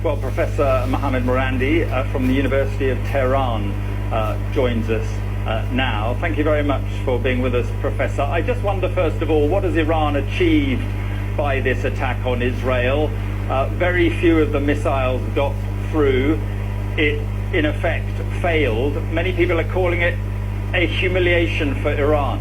Well, Professor Mohammed Morandi from the University of Tehran joins us now. Thank you very much for being with us, Professor. I just wonder, first of all, what has Iran achieved by this attack on Israel? Very few of the missiles got through. It, in effect, failed. Many people are calling it a humiliation for Iran.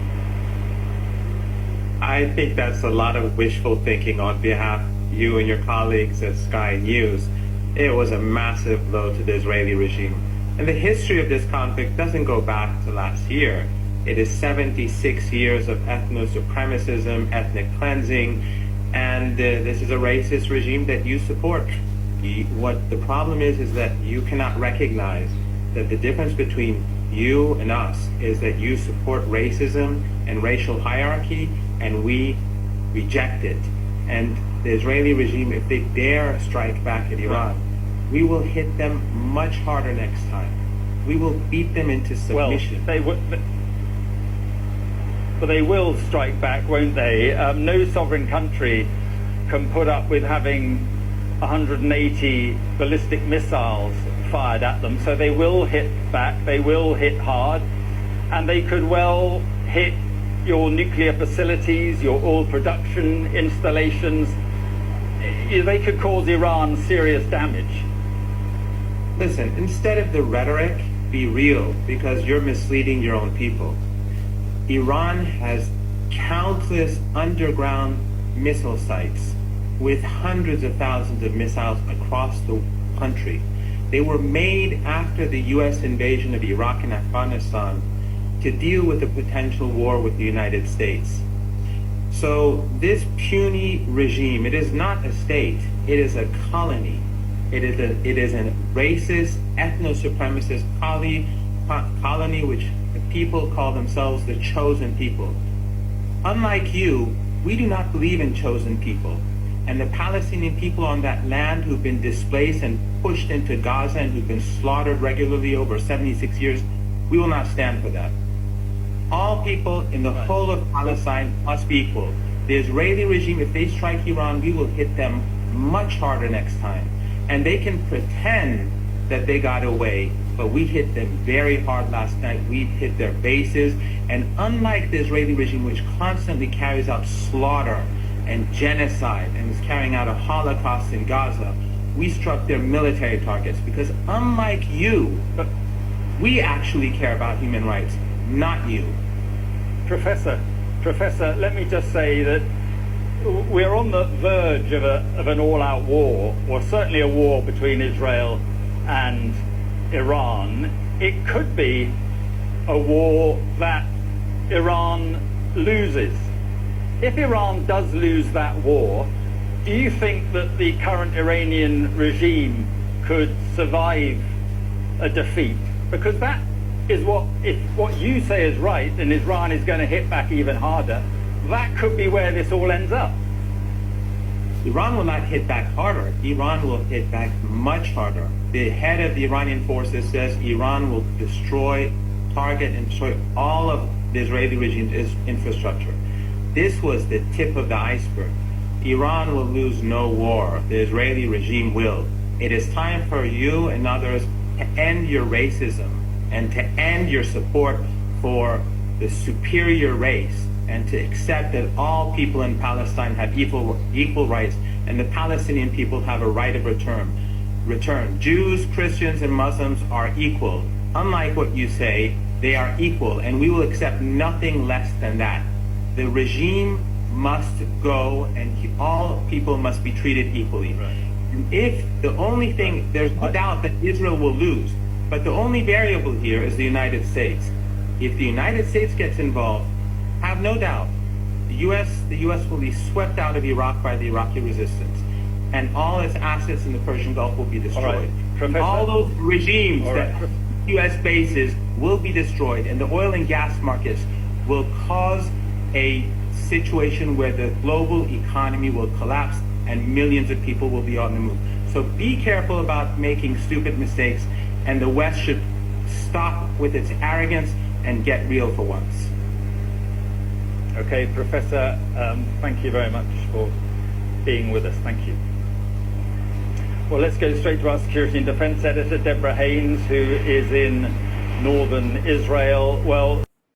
I think that's a lot of wishful thinking on behalf of you and your colleagues at Sky News. It was a massive blow to the Israeli regime. And the history of this conflict doesn't go back to last year. It is 76 years of ethno-supremacism, ethnic cleansing, and this is a racist regime that you support. What the problem is that you cannot recognize that the difference between you and us is that you support racism and racial hierarchy, and we reject it. And the Israeli regime, if they dare strike back at Iran, we will hit them much harder next time. We will beat them into submission. But they will strike back, won't they? No sovereign country can put up with having 180 ballistic missiles fired at them, so they will hit back, they will hit hard, and they could well hit your nuclear facilities, your oil production installations. They could cause Iran serious damage. Listen, instead of the rhetoric, be real, because you're misleading your own people. Iran has countless underground missile sites with hundreds of thousands of missiles across the country. They were made after the U.S. invasion of Iraq and Afghanistan to deal with a potential war with the United States. So this puny regime, it is not a state, it is a colony. It is a racist, ethno-supremacist colony which the people call themselves the chosen people. Unlike you, we do not believe in chosen people. And the Palestinian people on that land who've been displaced and pushed into Gaza and who've been slaughtered regularly over 76 years, we will not stand for that. All people in the whole of Palestine must be equal. The Israeli regime, if they strike Iran, we will hit them much harder next time. And they can pretend that they got away, but we hit them very hard last night. We hit their bases. And unlike the Israeli regime, which constantly carries out slaughter and genocide and is carrying out a Holocaust in Gaza, we struck their military targets, because unlike you, we actually care about human rights, not you. Professor, let me just say that we're on the verge of an all-out war, or certainly a war between Israel and Iran. It could be a war that Iran loses. If Iran does lose that war, do you think that the current Iranian regime could survive a defeat? Because that is if what you say is right, and Iran is going to hit back even harder, that could be where this all ends up. Iran will not hit back harder. Iran will hit back much harder. The head of the Iranian forces says Iran will target and destroy all of the Israeli regime's infrastructure. This was the tip of the iceberg. Iran will lose no war. The Israeli regime will. It is time for you and others to end your racism and to end your support for the superior race, and to accept that all people in Palestine have equal rights, and the Palestinian people have a right of return. Jews, Christians, and Muslims are equal. Unlike what you say, they are equal, and we will accept nothing less than that. The regime must go, and all people must be treated equally. Right. If the only thing, there's no doubt that Israel will lose, but the only variable here is the United States. If the United States gets involved, have no doubt, the U.S. will be swept out of Iraq by the Iraqi resistance, and all its assets in the Persian Gulf will be destroyed. All those regimes that U.S. bases will be destroyed, and the oil and gas markets will cause a situation where the global economy will collapse and millions of people will be on the move. So be careful about making stupid mistakes, and the West should stop with its arrogance and get real for once. Okay, Professor, thank you very much for being with us. Thank you. Well, let's go straight to our security and defense editor, Deborah Haynes, who is in northern Israel. Well,